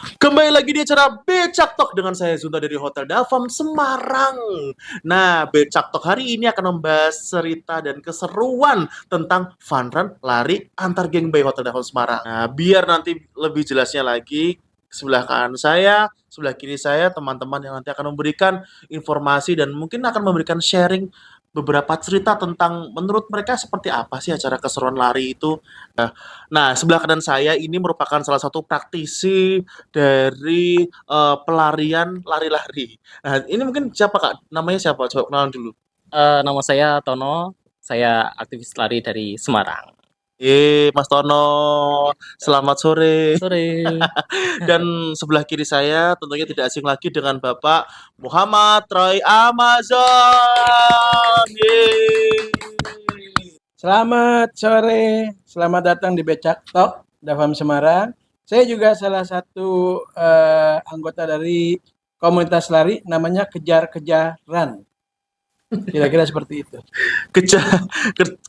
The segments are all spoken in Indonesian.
Kembali lagi di acara Becak Talk dengan saya Zunta dari Hotel Davam Semarang. Nah, Becak Talk hari ini akan membahas cerita dan keseruan tentang fun run lari antar geng by Hotel Davam Semarang. Nah, biar nanti lebih jelasnya lagi, sebelah kanan saya, sebelah kiri saya, teman-teman yang nanti akan memberikan informasi dan mungkin akan memberikan sharing beberapa cerita tentang menurut mereka seperti apa sih acara keseruan lari itu. Nah, sebelah kanan saya ini merupakan salah satu praktisi dari pelarian lari-lari. Nah, ini mungkin siapa Kak? Namanya siapa? Coba kenalan dulu. Nama saya Tono, saya aktivis lari dari Semarang. Mas Tono, selamat sore. Sore. Dan sebelah kiri saya tentunya tidak asing lagi dengan Bapak Muhammad Troy Amazon. Selamat sore, selamat datang di Becak Talk Davam Semarang. Saya juga salah satu anggota dari komunitas lari, namanya Kejar-Kejaran. Kira-kira seperti itu.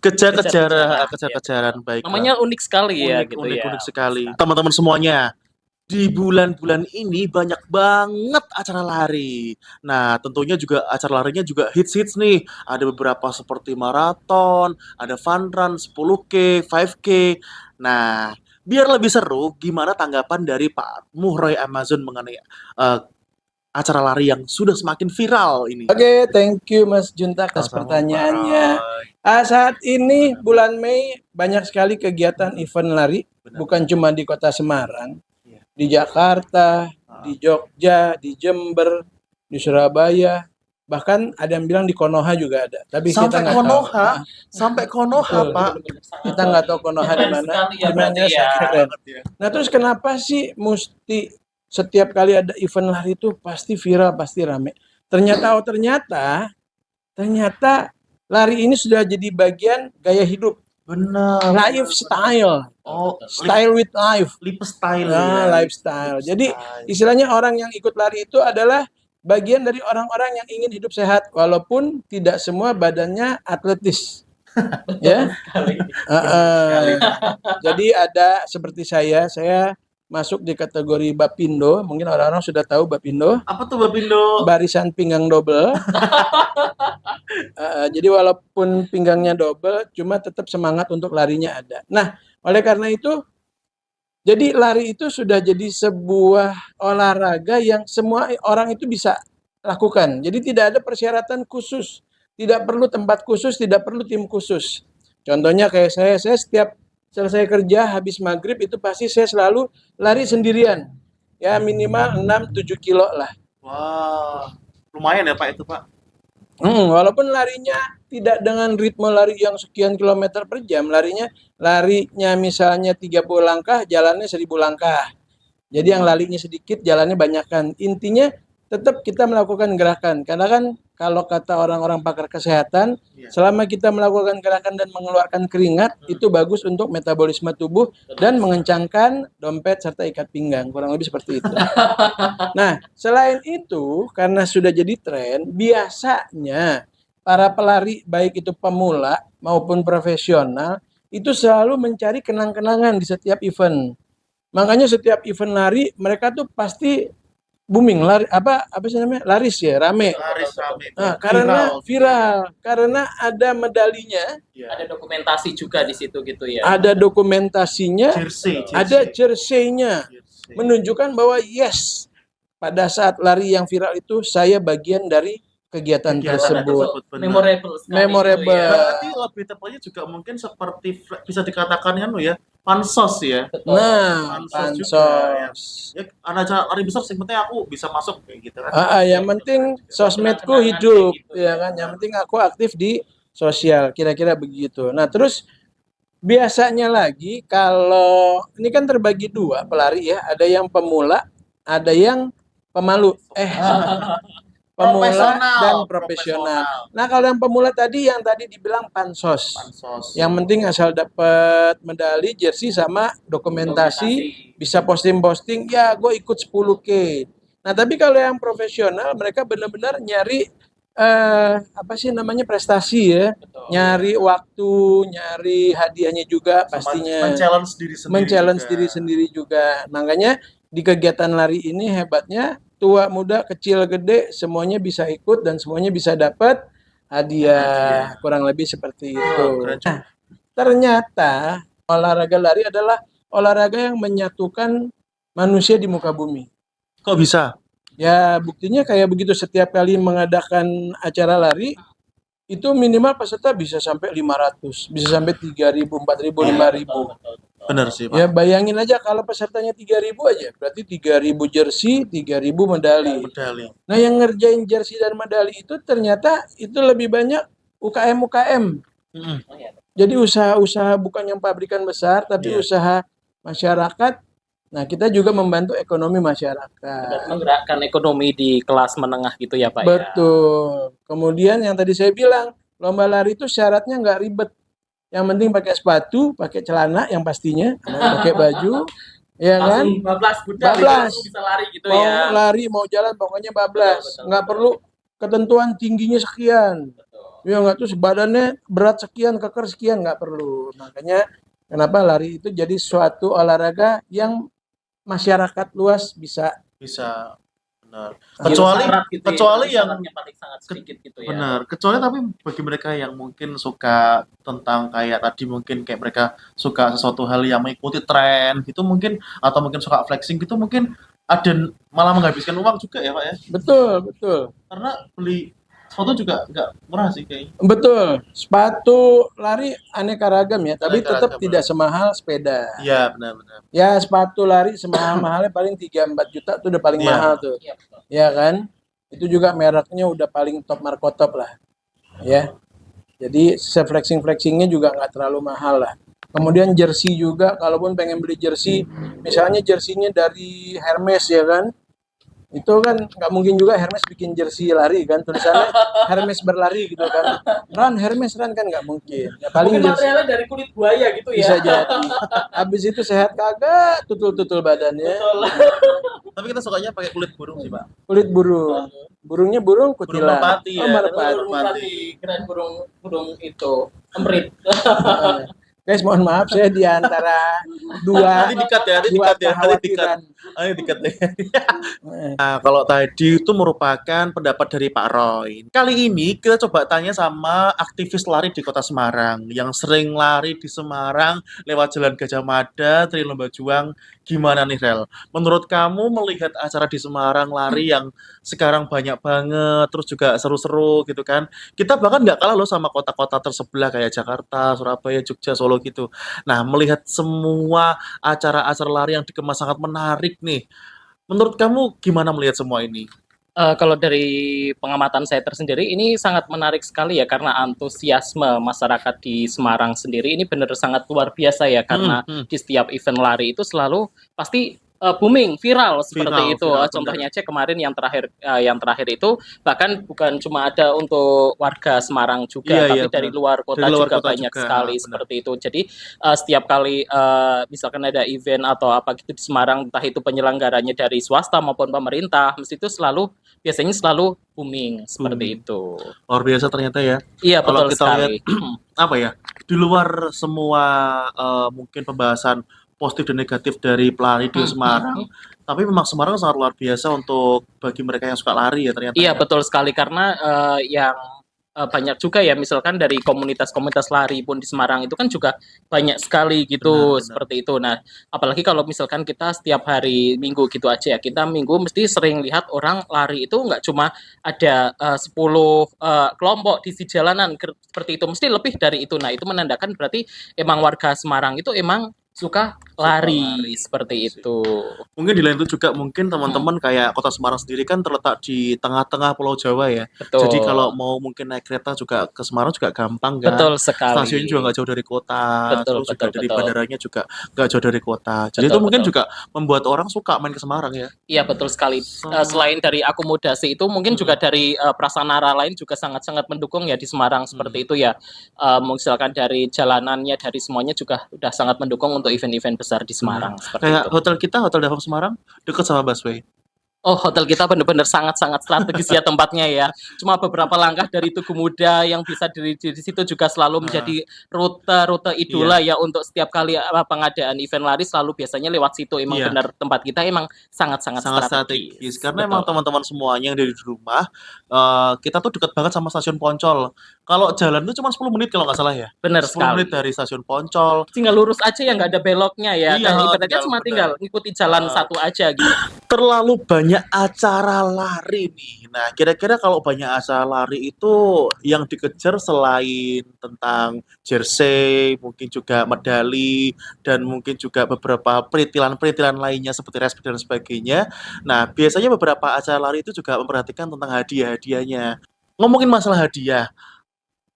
Kejar-kejaran baik. Namanya unik sekali ya, gitu ya. Unik sekali. Teman-teman semuanya, di bulan-bulan ini banyak banget acara lari. Nah, tentunya juga acara larinya juga hits-hits nih. Ada beberapa seperti maraton, ada fun run 10K, 5K. Nah, biar lebih seru, gimana tanggapan dari Pak Muhroy Amazon mengenai acara lari yang sudah semakin viral ini? Oke, thank you Mas Junta atas pertanyaannya. Saat ini bulan Mei banyak sekali kegiatan event lari, bukan cuma di kota Semarang, di Jakarta, di Jogja, di Jember, di Surabaya, bahkan ada yang bilang di Konoha juga ada. Tapi kita nggak tahu. Sampai Konoha, Pak. Kita nggak tahu Konoha di mana. Nah, terus kenapa sih mesti setiap kali ada event lari itu pasti viral, pasti rame? Ternyata lari ini sudah jadi bagian gaya hidup. Benar. Lifestyle. Style with life. Lifestyle. Lifestyle. Jadi istilahnya orang yang ikut lari itu adalah bagian dari orang-orang yang ingin hidup sehat, walaupun tidak semua badannya atletis. Ya. Jadi ada seperti saya masuk di kategori Bapindo. Mungkin orang-orang sudah tahu Bapindo. Apa tuh Bapindo? Barisan pinggang double. Jadi walaupun pinggangnya double, cuma tetap semangat untuk larinya ada. Nah, oleh karena itu, jadi lari itu sudah jadi sebuah olahraga yang semua orang itu bisa lakukan. Jadi tidak ada persyaratan khusus, tidak perlu tempat khusus, tidak perlu tim khusus. Contohnya kayak saya setiap selesai kerja habis maghrib itu pasti saya selalu lari sendirian. Ya minimal 6-7 kilo lah. Wah, lumayan ya Pak itu Pak. Walaupun larinya tidak dengan ritme lari yang sekian kilometer per jam, larinya misalnya 30 langkah, jalannya 1000 langkah. Jadi yang larinya sedikit, jalannya banyakkan. Intinya tetap kita melakukan gerakan. Karena kan kalau kata orang-orang pakar kesehatan, selama kita melakukan gerakan dan mengeluarkan keringat, itu bagus untuk metabolisme tubuh dan mengencangkan dompet serta ikat pinggang. Kurang lebih seperti itu. Nah, selain itu, karena sudah jadi tren, biasanya para pelari, baik itu pemula maupun profesional, itu selalu mencari kenang-kenangan di setiap event. Makanya setiap event lari, mereka tuh pasti booming, laris ya, rame. Nah, karena viral, karena ada medalinya, ada dokumentasi juga di situ gitu ya. ada dokumentasinya, Jersey. ada jersey-nya, menunjukkan bahwa yes, pada saat lari yang viral itu saya bagian dari kegiatan tersebut. Memorable. Berarti lebih tepatnya juga mungkin seperti bisa dikatakan kan ya, pansos ya. Nah, pansos. Ya, acara lari besar sih penting aku bisa masuk kayak gitu kan. Yang penting sosmedku hidup, ya kan. Yang penting aku aktif di sosial, kira-kira begitu. Nah, terus biasanya lagi kalau ini kan terbagi dua pelari ya, ada yang pemula, ada yang pemalu. Pemula dan profesional. Nah, kalau yang pemula tadi yang tadi dibilang pansos. Yang penting asal dapat medali, jersey sama dokumentasi, bisa posting-posting, ya gue ikut 10K. Nah, tapi kalau yang profesional mereka benar-benar nyari prestasi ya. Betul. Nyari waktu, nyari hadiahnya juga pastinya. Men-challenge diri sendiri. Diri sendiri juga. Makanya di kegiatan lari ini hebatnya tua, muda, kecil, gede semuanya bisa ikut dan semuanya bisa dapat hadiah. Kurang lebih seperti itu. Wah, keren juga. Nah, ternyata olahraga lari adalah olahraga yang menyatukan manusia di muka bumi. Kok bisa? Ya, buktinya kayak begitu setiap kali mengadakan acara lari itu minimal peserta bisa sampai 500, bisa sampai 3.000, 4.000, 5.000. Bener sih, Pak. Ya bayangin aja kalau pesertanya 3.000 aja, berarti 3.000 jersey, 3.000 medali. Medali. Nah, yang ngerjain jersey dan medali itu ternyata itu lebih banyak UKM-UKM. Mm-mm. Jadi usaha-usaha bukan yang pabrikan besar, tapi Iya. usaha masyarakat. Nah, kita juga membantu ekonomi Dan masyarakat. menggerakkan ekonomi di kelas menengah gitu ya Pak ya. Betul. Kemudian yang tadi saya bilang, lomba lari itu syaratnya nggak ribet. Yang penting pakai sepatu, pakai celana yang pastinya, pakai baju, ya kan? Langsung bablas budak Bablas. gitu, bisa lari gitu Mau ya. lari, mau jalan, pokoknya bablas. Betul, Nggak perlu ketentuan tingginya sekian. Ya nggak tuh badannya berat sekian, keker sekian, nggak perlu. Makanya kenapa lari itu jadi suatu olahraga yang masyarakat luas bisa. Benar. Zero Kecuali syarat gitu ya, kecuali yang syaratnya paling sangat sedikit gitu ya. benar. Kecuali tapi bagi mereka yang mungkin suka tentang kayak tadi mungkin kayak mereka suka sesuatu hal yang mengikuti tren gitu mungkin atau mungkin suka flexing gitu mungkin ada malah menghabiskan uang juga ya, Pak ya. Betul, betul. Karena beli sepatu juga nggak murah sih kayaknya. Betul. Sepatu lari aneka ragam ya, tapi Aneka tetap ragam, tidak semahal sepeda. Iya, benar-benar. Ya, sepatu lari semahal-mahalnya paling 3-4 juta tuh udah paling Iya. mahal tuh. Iya, betul. Ya kan? Itu juga mereknya udah paling top markotop lah. Ya. Jadi flexing-flexingnya juga nggak terlalu mahal lah. Kemudian jersey juga, kalaupun pengen beli jersey, misalnya jerseynya dari Hermes ya kan, itu kan nggak mungkin juga Hermes bikin jersey lari kan, tulisannya Hermes berlari gitu kan, run Hermes run kan nggak mungkin. Ya paling Mungkin jersey materialnya dari kulit buaya gitu ya. bisa jadi. Habis itu sehat kagak, tutul-tutul badannya. Betul. Tapi kita sukanya pakai kulit burung sih, Pak. Kulit burung, burungnya burung Burung kutilang. merpati Oh, ya. merpati. Burung merpati, keren burung itu emprit. Guys, mohon maaf saya di antara dua Nanti dikat ya, nanti dua dikat ya, nanti dikat. kekhawatiran. Ayo dikat ya. Nah, kalau tadi itu merupakan pendapat dari Pak Roy. Kali ini kita coba tanya sama aktivis lari di Kota Semarang yang sering lari di Semarang lewat Jalan Gajah Mada, Trilomba Juang. Gimana nih, Rel? Menurut kamu melihat acara di Semarang lari yang sekarang banyak banget, terus juga seru-seru gitu kan? Kita bahkan nggak kalah loh sama kota-kota tersebelah kayak Jakarta, Surabaya, Jogja, Solo gitu. Nah, melihat semua acara-acara lari yang dikemas sangat menarik nih. Menurut kamu gimana melihat semua ini? Kalau dari pengamatan saya tersendiri ini sangat menarik sekali ya karena antusiasme masyarakat di Semarang sendiri ini benar sangat luar biasa ya karena di setiap event lari itu selalu pasti booming, viral seperti Viral, itu. viral, Contohnya aja kemarin yang terakhir itu bahkan bukan cuma ada untuk warga Semarang juga, Iya, tapi iya, dari benar. luar kota Dari luar juga kota banyak juga, sekali benar. seperti itu. Jadi setiap kali misalkan ada event atau apa gitu di Semarang, entah itu penyelenggaranya dari swasta maupun pemerintah, mesti itu biasanya selalu booming seperti Booming. itu. Luar biasa ternyata ya. Iya, Kalau betul kita lihat sekali. apa ya? Di luar semua mungkin pembahasan positif dan negatif dari pelari di Semarang, tapi memang Semarang sangat luar biasa untuk bagi mereka yang suka lari ya ternyata. Iya, ya. betul sekali karena yang banyak juga ya misalkan dari komunitas-komunitas lari pun di Semarang itu kan juga banyak sekali gitu Benar. seperti itu. Nah, apalagi kalau misalkan kita setiap hari Minggu gitu aja ya, kita Minggu mesti sering lihat orang lari itu nggak cuma ada 10 kelompok di jalanan seperti itu, mesti lebih dari itu. Nah, itu menandakan berarti emang warga Semarang itu emang suka lari seperti itu. Mungkin di lain itu juga mungkin teman-teman kayak Kota Semarang sendiri kan terletak di tengah-tengah Pulau Jawa ya. Betul. Jadi kalau mau mungkin naik kereta juga ke Semarang juga gampang kan. Betul sekali. Stasiunnya juga nggak jauh dari kota. Betul, Terus juga dari betul. bandaranya juga nggak jauh dari kota. Jadi Betul, itu mungkin betul. juga membuat orang suka main ke Semarang ya. Iya, betul sekali. Selain dari akomodasi itu mungkin juga dari prasarana lain juga sangat-sangat mendukung ya di Semarang seperti itu ya. Misalkan dari jalanannya, dari semuanya juga udah sangat mendukung untuk event-event besar di Semarang seperti Kayak itu. hotel kita, Hotel Davam Semarang, dekat sama busway. Oh, hotel kita benar-benar sangat-sangat strategis ya tempatnya ya. Cuma beberapa langkah dari Tugu Muda yang bisa di situ juga selalu Nah, menjadi rute idola iya, ya untuk setiap kali pengadaan event lari selalu biasanya lewat situ. Emang iya. benar tempat kita emang sangat-sangat Sangat strategis strategis. karena emang Betul. teman-teman semuanya yang dari di rumah kita tuh dekat banget sama stasiun Poncol. Kalau jalan tuh cuma 10 menit kalau nggak salah ya. Benar 10 menit sekali. dari stasiun Poncol. Tinggal lurus aja ya nggak ada beloknya ya. Iya, Dan ibaratnya tinggal cuma bener. tinggal ngikuti jalan satu aja gitu. Terlalu banyak acara lari nih. Nah, kira-kira kalau banyak acara lari itu yang dikejar selain tentang jersey, mungkin juga medali, dan mungkin juga beberapa perintilan-perintilan lainnya seperti respect dan sebagainya. Nah, biasanya beberapa acara lari itu juga memperhatikan tentang hadiah-hadiahnya. Ngomongin masalah hadiah,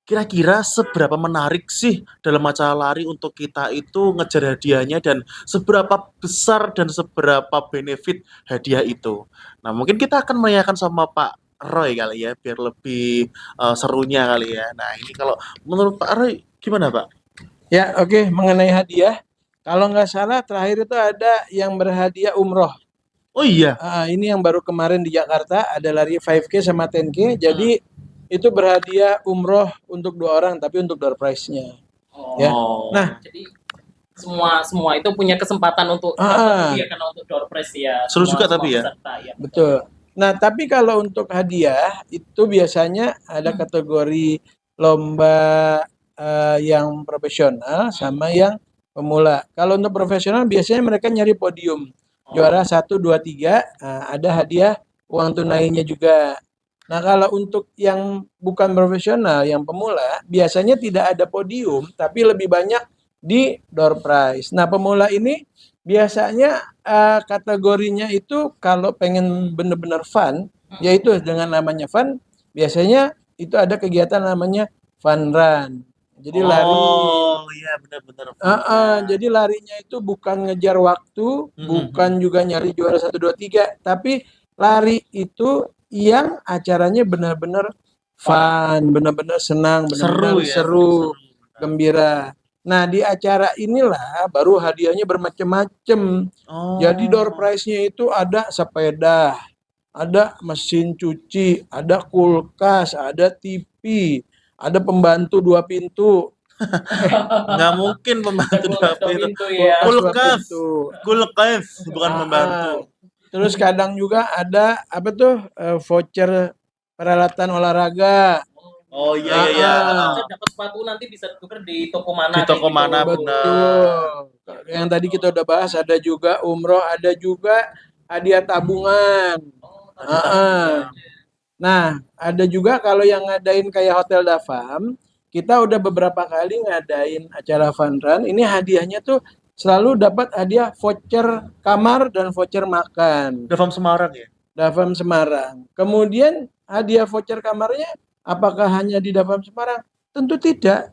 kira-kira seberapa menarik sih dalam acara lari untuk kita itu ngejar hadiahnya dan seberapa besar dan seberapa benefit hadiah itu. Nah, mungkin kita akan menanyakan sama Pak Roy kali ya, biar lebih serunya kali ya. Nah, ini kalau menurut Pak Roy gimana, Pak? Ya, oke. Mengenai hadiah, kalau nggak salah terakhir itu ada yang berhadiah umroh. Oh iya. Ini yang baru kemarin di Jakarta ada lari 5K sama 10K. Hmm. Jadi itu berhadiah umroh untuk 2 orang, tapi untuk door prize-nya. Ya. Oh. Nah, Jadi semua itu punya kesempatan untuk dapat ya karena untuk door prize ya. Seru juga tapi ya. Peserta, ya. betul. Nah, tapi kalau untuk hadiah itu biasanya ada kategori lomba yang profesional sama yang pemula. Kalau untuk profesional biasanya mereka nyari podium. Juara 1, 2, 3, ada hadiah uang tunainya juga. Nah, kalau untuk yang bukan profesional, yang pemula, biasanya tidak ada podium, tapi lebih banyak di door prize. Nah, pemula ini biasanya kategorinya itu kalau pengen benar-benar fun, yaitu dengan namanya fun, biasanya itu ada kegiatan namanya fun run. Jadi lari. Oh, iya benar-benar. Jadi larinya itu bukan ngejar waktu, bukan juga nyari juara 1, 2, 3, tapi lari itu yang acaranya benar-benar fun, benar-benar senang, benar-benar Seru ya. seru, gembira. Nah, di acara inilah baru hadiahnya bermacam-macam. Oh. Jadi door prize-nya itu ada sepeda, ada mesin cuci, ada kulkas, ada TV, ada pembantu 2 pintu. Nggak mungkin pembantu Kulkas dapur. pintu ya. Kulkas. Pintu. Kulkas bukan pembantu. Terus kadang juga ada apa tuh voucher peralatan olahraga. Oh iya iya iya. Kalau dapat sepatu nanti bisa tuker di toko mana. Di toko kayak gitu. mana, Betul. Yang tadi kita udah bahas ada juga umroh, ada juga hadiah tabungan. Nah, ada juga kalau yang ngadain kayak Hotel Dafam, kita udah beberapa kali ngadain acara fun run. Ini hadiahnya tuh selalu dapat hadiah voucher kamar dan voucher makan. Davam Semarang ya? Dafam Semarang. Kemudian hadiah voucher kamarnya apakah hanya di Dafam Semarang? Tentu tidak.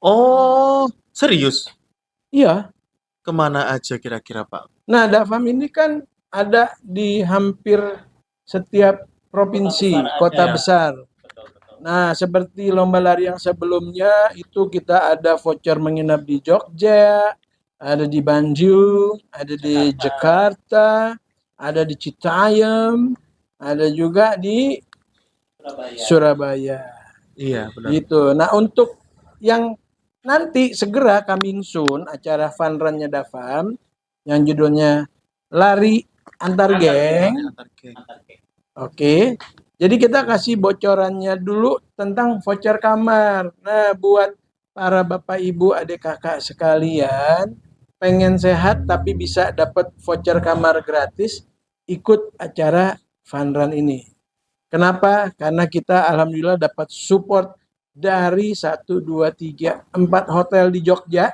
Oh, serius? Iya. Kemana aja kira-kira, Pak? Nah, Dafam ini kan ada di hampir setiap provinsi, kota besar. Nah, seperti lomba lari yang sebelumnya itu kita ada voucher menginap di Jogja, ada di Bandung, ada di Jakarta, ada di Citayam, ada juga di Surabaya. Iya, benar. Gitu. Nah, untuk yang nanti segera coming soon acara fun run-nya Dafam yang judulnya Lari Antar Geng. Oke. Jadi kita kasih bocorannya dulu tentang voucher kamar. Nah, buat para bapak ibu adik kakak sekalian, pengen sehat tapi bisa dapat voucher kamar gratis, ikut acara fun run ini. Kenapa? Karena kita alhamdulillah dapat support dari 1, 2, 3, 4 hotel di Jogja.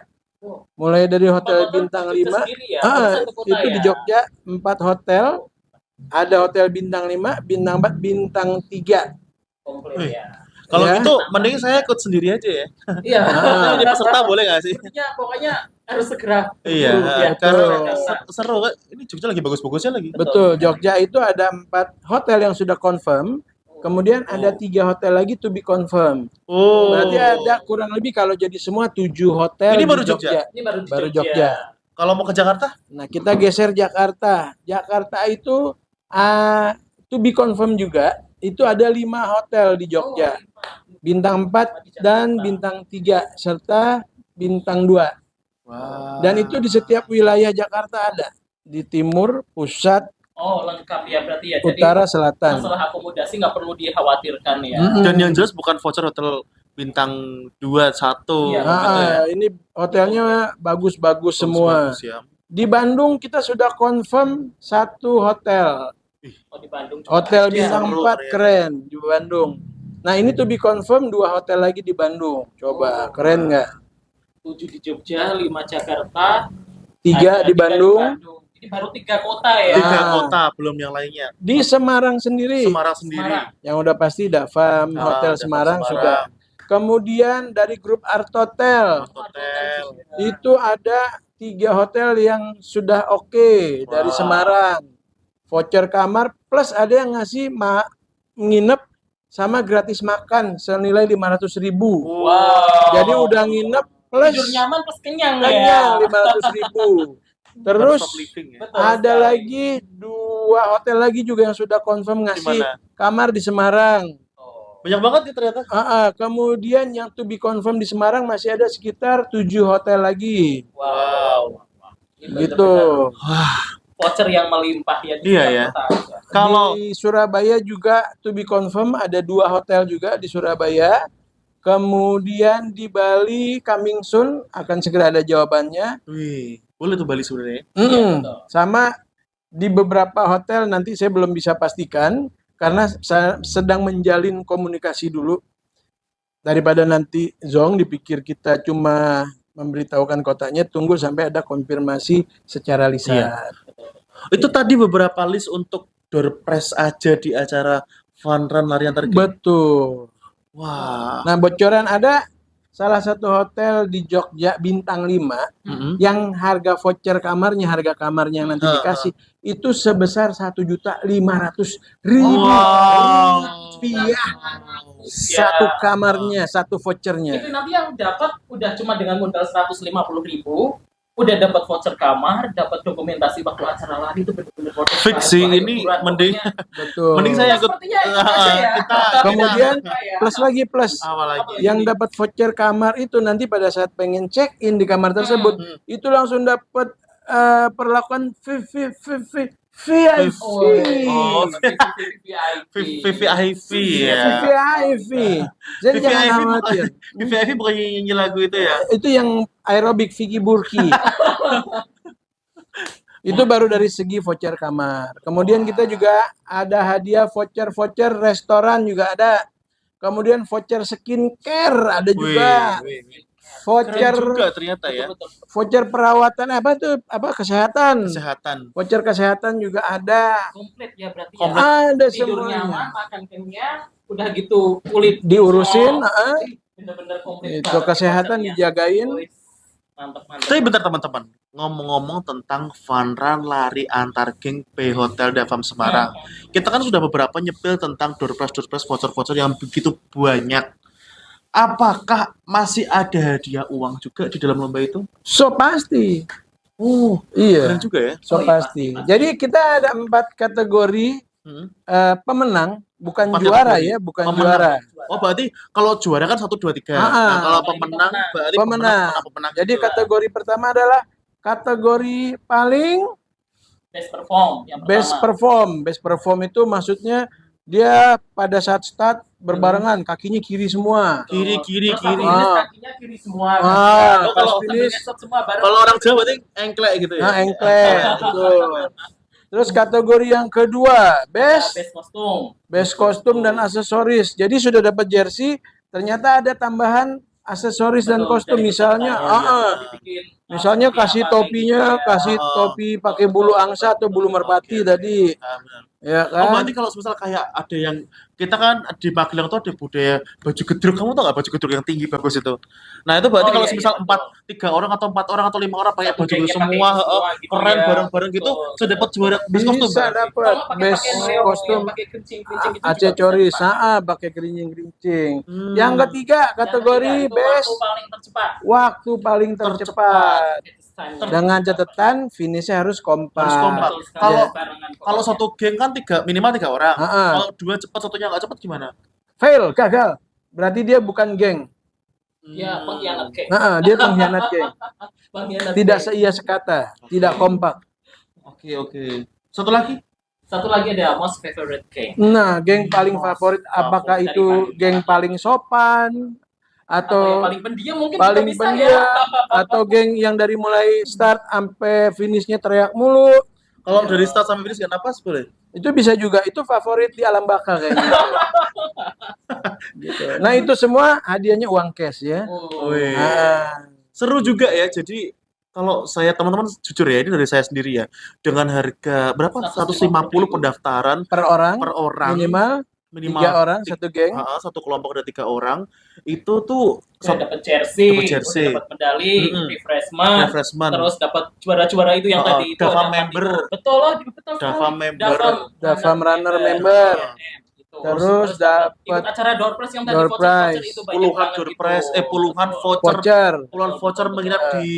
Mulai dari hotel bintang 5, itu di Jogja 4 hotel. Ada hotel bintang 5, bintang 4, bintang 3. Komplit ya. Kalau Ya. gitu, mending saya ikut sendiri aja ya. Iya. Jadi peserta boleh nggak sih? Pokoknya harus segera. Iya, Ya, karena betul. seru kan. Ini Jogja lagi bagus-bagusnya lagi. Betul, Jogja itu ada 4 hotel yang sudah confirm. Kemudian ada 3 hotel lagi to be confirm. Oh. Berarti ada kurang lebih kalau jadi semua 7 hotel Ini di baru Jogja? Ini baru di Baru Jogja. Kalau mau ke Jakarta? Nah, kita geser Jakarta. Jakarta itu To be confirm juga, itu ada 5 hotel di Jogja. Bintang 4 dan bintang 3 serta bintang 2. Wah. Dan itu di setiap wilayah Jakarta ada. Di timur, pusat, Oh, lengkap ya berarti ya. Jadi utara, selatan. masalah akomodasi nggak perlu dikhawatirkan ya. Dan yang jelas bukan voucher hotel bintang 2, 1 Iya, gitu ya. Ini hotelnya bagus-bagus semua. Bagus ya. Di Bandung kita sudah confirm 1 hotel. Oh, di Bandung juga Hotel ada. bintang Seru, 4 ternyata. keren di Bandung. Nah ini to be confirm 2 hotel lagi di Bandung. Coba, keren nggak? 7 di Jogja, 5 Jakarta, 3 ada di 3 Bandung. Ini baru 3 kota ya. 3 Ah. kota, belum yang lainnya. Di Semarang sendiri. Semarang sendiri. Semarang. Yang udah pasti Dafam, Ah, Hotel Dafam Semarang Semarang. sudah. Kemudian dari grup Art Hotel, Hotel. itu ada 3 hotel yang sudah oke dari Wow. Semarang. Voucher kamar plus ada yang ngasih nginep sama gratis makan senilai 500.000. Wow. Jadi udah nginep plus Tidur nyaman plus kenyang kenyang ya. 500.000. Terus One stop living ya. Betul ada sekali. lagi 2 hotel lagi juga yang sudah confirm Di ngasih mana? kamar di Semarang. Oh. Banyak banget ya ternyata. Kemudian yang to be confirm di Semarang masih ada sekitar 7 hotel lagi. Wow. Ini Gitu. benar-benar voucher yang melimpah ya di Iya, setiap ya. kota aja. Kalau Di Surabaya juga to be confirm ada 2 hotel juga di Surabaya. Kemudian di Bali coming soon akan segera ada jawabannya. wih, boleh tuh Bali sebenarnya. betul. Sama di beberapa hotel nanti saya belum bisa pastikan karena saya sedang menjalin komunikasi dulu daripada nanti zong dipikir kita cuma memberitahukan kotanya, tunggu sampai ada konfirmasi secara lisan. Iya. Itu tadi beberapa list untuk door prize aja di acara Fun Run Lari Antar Geng. Betul. Wah. Nah, bocoran ada salah satu hotel di Jogja bintang 5 Mm-mm. yang harga voucher kamarnya, harga kamarnya yang nanti dikasih itu sebesar 1.500.000 Wow. rupiah. Satu kamarnya, satu vouchernya. Itu nanti yang dapat udah cuma dengan modal 150.000, udah dapat voucher kamar, dapat dokumentasi waktu acara lari itu benar-benar voucher. Fix sih, ini mending Betul. mending saya ikut. Sepertinya ikut aja ya. Kemudian Ya. plus lagi plus Apa lagi? yang dapat voucher kamar itu nanti pada saat pengen check in di kamar tersebut itu langsung dapat perlakuan VIP. Oh, VIP. VVIP ya. VIP. Jadi jangan VVIP khawatir. VVIP bukan nyanyi lagu itu ya. Itu yang aerobik Vicky Burki. Itu baru dari segi voucher kamar. Kemudian kita juga ada hadiah voucher restoran juga ada. Kemudian voucher skincare ada juga. Wih. Voucher Keren juga ternyata ya. Betul. voucher perawatan kesehatan. Kesehatan. Voucher kesehatan juga ada. Komplit ya berarti Komplit. ya. Ada Tidur nyaman, semuanya. makan kenyang, udah gitu kulit Diurusin, bener-bener komplit. itu banget kesehatan vouchernya. dijagain. Wih, Mantap. Tapi bentar teman-teman, ngomong-ngomong tentang Fun Run Lari Antar Geng P Hotel Dafam Semarang. Kita kan sudah beberapa nyepil tentang door prize, voucher-voucher yang begitu banyak. Apakah masih ada hadiah uang juga di dalam lomba itu? So pasti. Iya. Iya. Keren juga ya. So Oh, iya, pasti. pasti. Jadi kita ada 4 kategori Hmm. pemenang, bukan 4 juara kategori. ya, bukan Pemenang. juara. Oh berarti kalau juara kan 1, 2, 3. Ah, Nah, kalau kalau ini pemenang pemenang. berarti Pemenang. pemenang Jadi juga. kategori pertama adalah kategori paling Best perform yang best pertama. perform. Best perform itu maksudnya dia pada saat start berbarengan, kakinya kiri semua. Kiri. Terus sambil finish kakinya kiri semua. Ah, kalau pas finish. sambil ngesot semua bareng. Kalau orang Jawa berarti engklek gitu ya. Nah, engklek. Betul. Terus kategori yang kedua, best best kostum. kostum dan aksesoris. Jadi sudah dapat jersey, ternyata ada tambahan aksesoris dan Betul, kostum dari misalnya, peserta dibikin, misalnya topi kasih apa topinya, kayak gitu ya. kasih topi pakai bulu angsa atau bulu merpati Oke. tadi, Nah, benar. ya Oh kan? berarti kalau misal kayak ada yang kita kan di Magelang tuh ada budaya baju gedruk, kamu tau nggak baju gedruk yang tinggi bagus itu? Nah itu berarti Oh, kalau iya, misal betul. 3 orang atau 4 orang atau 5 orang pakai Satu baju gengnya gedruk pakai semua, semua gitu keren ya. bareng-bareng gitu, Betul. sudah dapat juara best kostum. Bisa Bang. dapat Kalau pakai best pakaian reog, kostum yang pakai kerincing-kerincing itu Aceh juga Coris, bisa dipakai. pakai kerincing-kerincing. Hmm. Yang ketiga kategori Yang ketiga itu best waktu paling tercepat. waktu paling tercepat. Itu Dengan catatan finishnya harus kompak. Harus kompak. Betul sekali, Kalau barengan kok. kalau satu geng kan minimal 3 orang. Ha-ha. Kalau 2 cepat, satunya nggak cepat gimana? Fail, gagal. Berarti dia bukan geng. Ya, pengkhianat geng. Dia pengkhianat geng. Pengkhianat Tidak geng. seia sekata, tidak kompak. Oke. Satu lagi? Satu lagi ada most favorite geng. Nah, geng paling favorit apakah Dari itu paling geng paling sopan Atau yang atau paling pendiam mungkin paling juga bisa pendiam ya. atau geng yang dari mulai start sampai finishnya teriak mulu? Kalau dari start sampai finish nggak napas boleh? Itu bisa juga, itu favorit di alam baka kayaknya. Gitu. Nah, itu semua hadiahnya uang cash ya. Oh. Wih. Nah, Seru juga ya. Jadi kalau saya teman-teman jujur ya, ini dari saya sendiri ya. Dengan harga berapa? 150 pendaftaran per orang per orang. minimal 3 orang satu geng. Satu kelompok ada 3 orang. Itu tuh Saya dapat jersey, Dapat jersey. dapat medali, Mm-mm. refreshment, refreshment, terus dapat juara-juara itu yang tadi itu. Dava dapat member. itu. Betul loh, betul Dava sekali. member. Davam runner member. Gitu. Terus ikut dapat acara door prize yang tadi door voucher-voucher prize. itu banyak puluhan banget door gitu. prize, puluhan voucher. voucher menginap di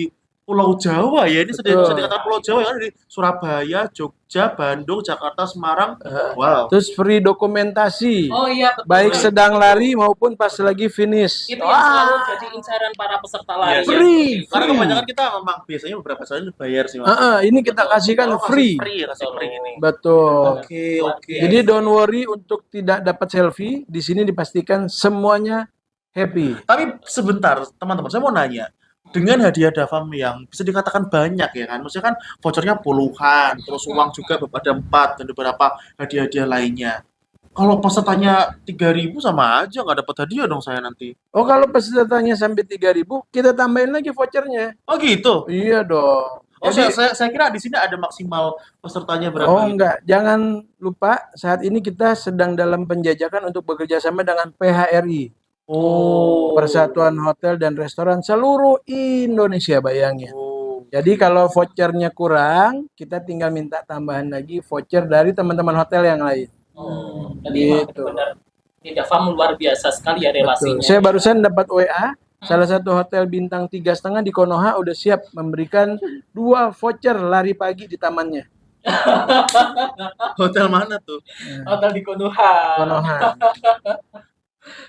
Pulau Jawa ya. Ini Betul. bisa dikatakan Pulau Jawa ya, di Surabaya, Jogja, Bandung, Jakarta, Semarang. Wow. Terus free dokumentasi. Oh iya, betul. Baik sedang lari maupun pas lagi finish. Itu yang selalu jadi incaran para peserta lari. Yes. Free. Karena kebanyakan kita memang biasanya beberapa kali bayar sih, Mas. Ini kita kasihkan Kalau free. kasih free ini. Betul. Oke. Jadi don't worry untuk tidak dapat selfie. Di sini dipastikan semuanya happy. Tapi sebentar, teman-teman, saya mau nanya. Dengan hadiah Davam yang bisa dikatakan banyak ya kan, maksudnya kan vouchernya puluhan, terus uang juga ada 4 dan beberapa hadiah-hadiah lainnya. Kalau pesertanya 3.000 sama aja nggak dapat hadiah dong saya nanti. Oh, kalau pesertanya sampai 3.000, kita tambahin lagi vouchernya. Oh gitu. Iya dong. Oh Jadi- saya kira di sini ada maksimal pesertanya berapa. Oh gitu. enggak, jangan lupa saat ini kita sedang dalam penjajakan untuk bekerja sama dengan PHRI. Oh. Persatuan Hotel dan Restoran seluruh Indonesia, bayangin. Oh. Jadi kalau vouchernya kurang, kita tinggal minta tambahan lagi voucher dari teman-teman hotel yang lain. Jadi Gitu. benar. Ini Davam luar biasa sekali ya Betul. relasinya. Saya barusan dapat WA, salah satu hotel bintang 3,5 di Konoha udah siap memberikan 2 voucher lari pagi di tamannya. Hotel mana tuh? Hotel di Konoha. Konoha.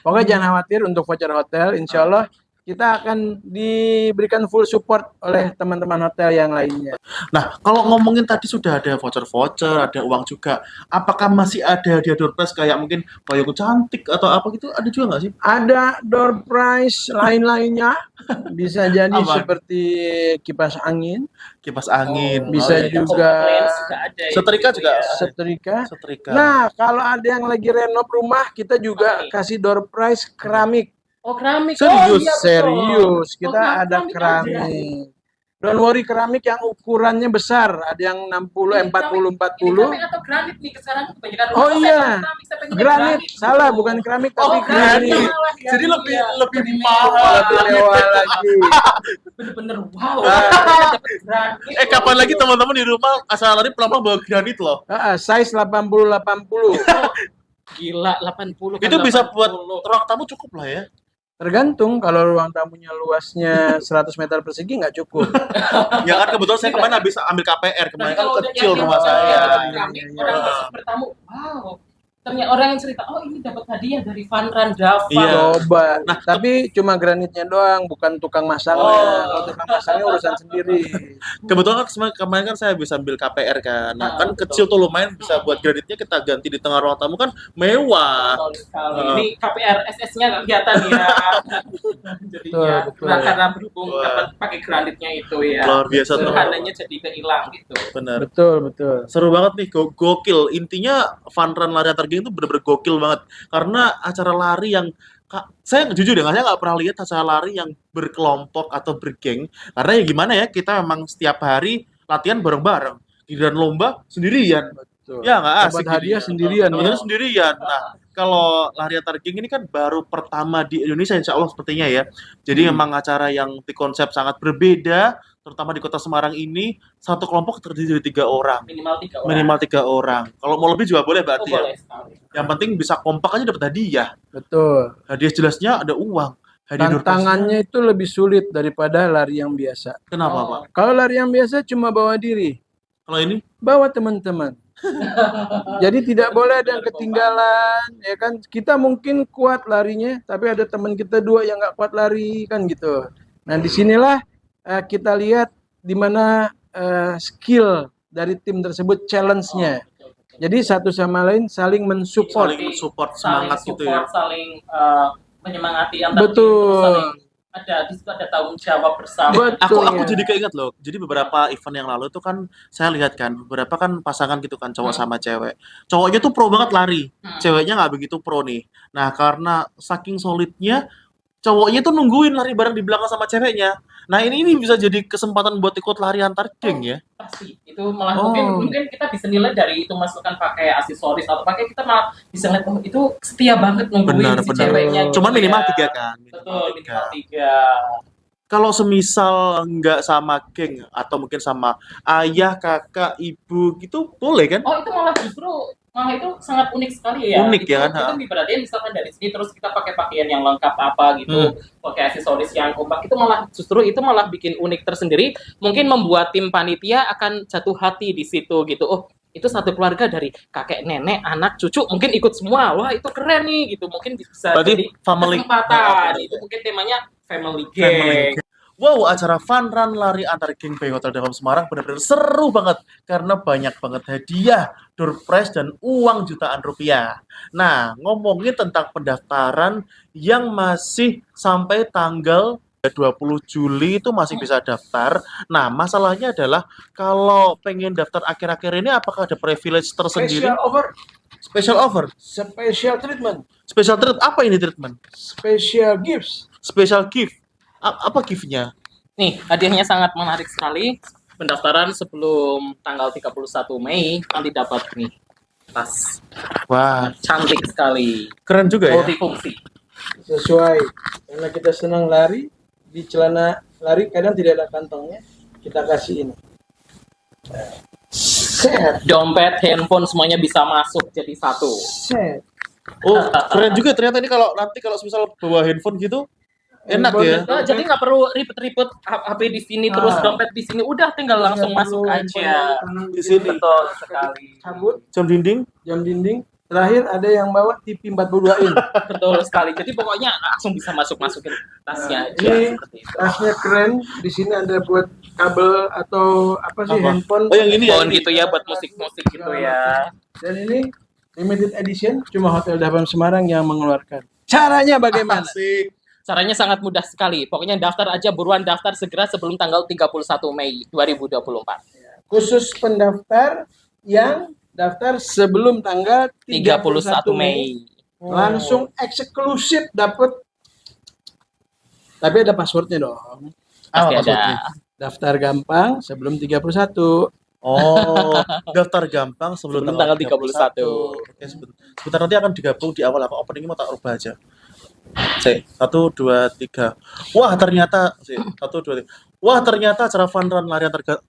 Pokoknya jangan khawatir untuk voucher hotel, insya Allah kita akan diberikan full support oleh teman-teman hotel yang lainnya. Nah, kalau ngomongin tadi sudah ada voucher-voucher, ada uang juga. Apakah masih ada hadiah door prize kayak mungkin payung cantik atau apa gitu? Ada juga nggak sih? Ada door prize lain-lainnya, bisa jadi Apa? seperti kipas angin, Kipas angin. Bisa iya. juga Appliance juga ada ya, Setrika gitu juga. ya. setrika. Setrika. Nah, kalau ada yang lagi renov rumah, kita juga Apa nih? kasih door prize keramik. Oh, keramik. Serius? Oh, iya, betul. Serius, kita Oh, ada keramik. Don't worry, keramik yang ukurannya besar, ada yang 60, 40, Ini 40. keramik atau granit nih sekarang kebanyakan Oh rumah iya. saya keramik, saya pengennya Granit, salah, bukan keramik tapi Oh, granit. malah ya. Jadi lebih Iya. lebih mahal. Lebih mewah lagi. Bener-bener wow. Ah. Dapat granit. Kapan lagi teman-teman di rumah asal lari pelan-pelan bawa granit loh. Size 80-80. Gila 80 kan Itu bisa buat 80. ruang tamu cukup lah ya. Tergantung, kalau ruang tamunya luasnya 100 meter persegi nggak cukup. Ya kan kebetulan saya kemarin habis ambil KPR, kemarin Nanti kan kalau udah kecil yakin rumah bahwa saya. dia dapat Iya, keramik, iya, orang iya. masuk bertamu, wow. Ternyata orang yang cerita, oh ini dapat hadiah dari Van Randava. Iya. Coba. Nah, Tapi cuma granitnya doang, bukan tukang masangnya. Oh. Kalau tukang masangnya urusan sendiri. Kebetulan kan kemarin kan saya bisa ambil KPR kan. Nah, kan betul. kecil tuh lumayan bisa buat granitnya kita ganti di tengah ruang tamu kan mewah. Betul sekali. Ah. Ini KPR SS-nya nggak kelihatan ya. Jadinya Betul. nah, karena berhubung Wah. dapat pakai granitnya itu ya. Luar biasa tuh. Sederhananya jadi kehilang gitu. Benar. Betul, betul. Seru banget nih, gokil. Intinya Fun Run Lari Antar Geng itu bener-bener gokil banget. Karena acara lari yang saya jujur ya, saya nggak pernah lihat acara lari yang berkelompok atau bergeng. Karena ya gimana ya, kita memang setiap hari latihan bareng-bareng. Giliran lomba sendirian. Betul. Ya nggak asik. Dapat hadiah jadinya. sendirian Dapat ya. hadiah sendirian. Nah, kalau lari antar geng ini kan baru pertama di Indonesia insya Allah sepertinya ya. Jadi memang acara yang dikonsep sangat berbeda, terutama di kota Semarang ini satu kelompok terdiri dari 3 orang. Minimal 3 orang. Minimal 3 orang. Kalau mau lebih juga boleh Oh, berarti ya. boleh sekali. Yang penting bisa kompak aja dapat hadiah. Betul. Hadiah jelasnya ada uang. Hadi door prize. Tantangannya itu lebih sulit daripada lari yang biasa. Kenapa, Oh. Pak? Kalau lari yang biasa cuma bawa diri, Kalau ini? bawa teman-teman. Jadi tidak boleh ada yang ketinggalan, ya kan? Kita mungkin kuat larinya, tapi ada teman kita dua yang nggak kuat lari, kan gitu. Nah, disinilah kita lihat di mana skill dari tim tersebut, challenge-nya. Jadi satu sama lain saling mensupport. Saling support saling semangat gitu ya. support, saling menyemangati antar tim, Betul. terus saling ada di situ ada tanggung jawab bersama. Aku jadi keinget loh. Jadi beberapa event yang lalu itu kan saya lihat kan beberapa kan pasangan gitu kan cowok sama cewek. Cowoknya tuh pro banget lari, ceweknya nggak begitu pro nih. Nah karena saking solidnya cowoknya tuh nungguin lari bareng di belakang sama ceweknya. Nah ini bisa jadi kesempatan buat ikut lari antar geng ya. Pasti itu malah mungkin kita bisa nilai dari itu masukan pakai aksesoris atau pakai kita malah bisa lihat itu setia banget nungguin si ceweknya. Cuman gitu minimal ya. 3 kan. Betul, minimal 3. Kalau semisal nggak sama geng atau mungkin sama ayah, kakak, ibu gitu boleh kan? Oh itu malah justru itu sangat unik sekali ya. Unik ya kan? Itu ibaratnya misalkan dari sini terus kita pakai pakaian yang lengkap apa gitu, pakai aksesoris yang kompak itu malah bikin unik tersendiri. Mungkin membuat tim panitia akan jatuh hati di situ gitu. Oh itu satu keluarga dari kakek, nenek, anak, cucu mungkin ikut semua. Wah itu keren nih gitu. Mungkin bisa Berarti jadi family kesempatan. Itu mungkin temanya family gang. Wow, acara fun run lari antar geng by Hotel Davam Semarang benar-benar seru banget karena banyak banget hadiah, door prize dan uang jutaan rupiah. Nah, ngomongin tentang pendaftaran yang masih sampai tanggal 20 Juli itu masih bisa daftar. Nah, masalahnya adalah kalau pengen daftar akhir-akhir ini apakah ada privilege tersendiri? Special offer. Special treatment. Special treat apa ini treatment? Special gifts. Special gift. Apa gift-nya? Nih, hadiahnya sangat menarik sekali. Pendaftaran sebelum tanggal 31 Mei nanti dapat nih tas. Wah, Cantik sekali. keren juga ya. Multifungsi. Sesuai. Karena kita senang lari, di celana lari kadang tidak ada kantongnya. Kita kasih ini. Set. Dompet, handphone semuanya bisa masuk jadi satu. Set. Oh, keren juga ternyata ini kalau misal bawa handphone gitu enak ya. Nah, jadi nggak perlu ribet-ribet HP di sini terus dompet di sini, udah tinggal langsung masuk aja. Di sini Betul sekali. Cabut jam dinding. jam dinding. Terakhir ada yang bawa TV 42 in. Betul sekali. Jadi pokoknya langsung bisa masukin tasnya aja. Ini Seperti itu. tasnya keren. Di sini ada buat kabel atau apa sih, handphone. Oh, yang ini ya. Handphone gitu ya buat musik-musik gitu ya. Dan ini limited edition, cuma Hotel Davam Semarang yang mengeluarkan. Caranya bagaimana? Asik. Caranya sangat mudah sekali. Pokoknya daftar aja, buruan daftar segera sebelum tanggal 31 Mei 2024. Khusus pendaftar yang daftar sebelum tanggal 31 Mei. Langsung eksklusif dapat. Tapi ada passwordnya dong. Pasti Apa ada. maksudnya? Daftar gampang sebelum 31. Oh, daftar gampang sebelum Sebelum tanggal 31. Oke, sebentar nanti akan digabung di awal. Aku openingnya mau tak ubah aja. C, 1, 2, 3. Wah, ternyata C, 1, 2, 3. Wah, ternyata acara fun run lari antar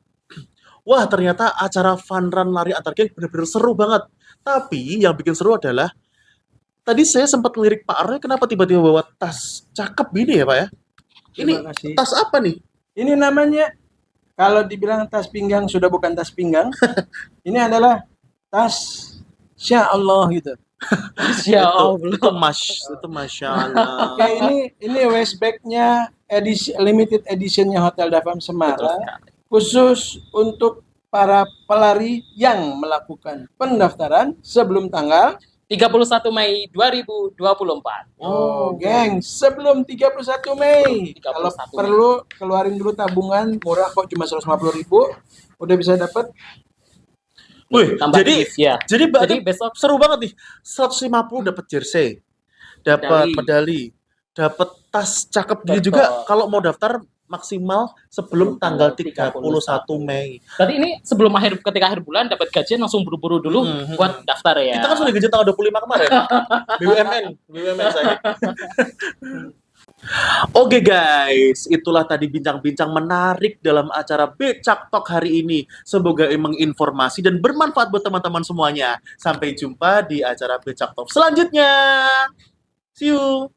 Wah, ternyata acara fun run lari antar geng benar-benar seru banget. Tapi yang bikin seru adalah tadi saya sempat ngelirik Pak Arne kenapa tiba-tiba bawa tas cakep gini ya, Pak ya? Ini Terima kasih. tas apa nih? Ini namanya, kalau dibilang tas pinggang sudah bukan tas pinggang. Ini adalah tas Insya Allah gitu. Ya Itu Masya Allah. Oke, ini waist bag-nya limited edition-nya Hotel Davam Semarang. Khusus untuk para pelari yang melakukan pendaftaran sebelum tanggal 31 Mei 2024. Oh, geng, sebelum 31 Mei. 31 Kalau Mei. perlu keluarin dulu tabungan, murah kok, cuma 150.000. Udah bisa dapat. Wih, Tambah jadi gift ya. jadi Jadi besok seru banget nih. 150 dapat jersey, dapat medali, dapat tas cakep gini Betul. juga. Kalau mau daftar maksimal sebelum tanggal 31 Mei. Berarti ini sebelum ketika akhir bulan dapat gajian langsung buru-buru dulu buat daftar ya. Kita kan sudah gajian tanggal 25 kemarin. BUMN saya. Oke guys, itulah tadi bincang-bincang menarik dalam acara Becak Talk hari ini. Semoga menginformasi dan bermanfaat buat teman-teman semuanya. Sampai jumpa di acara Becak Talk selanjutnya. See you.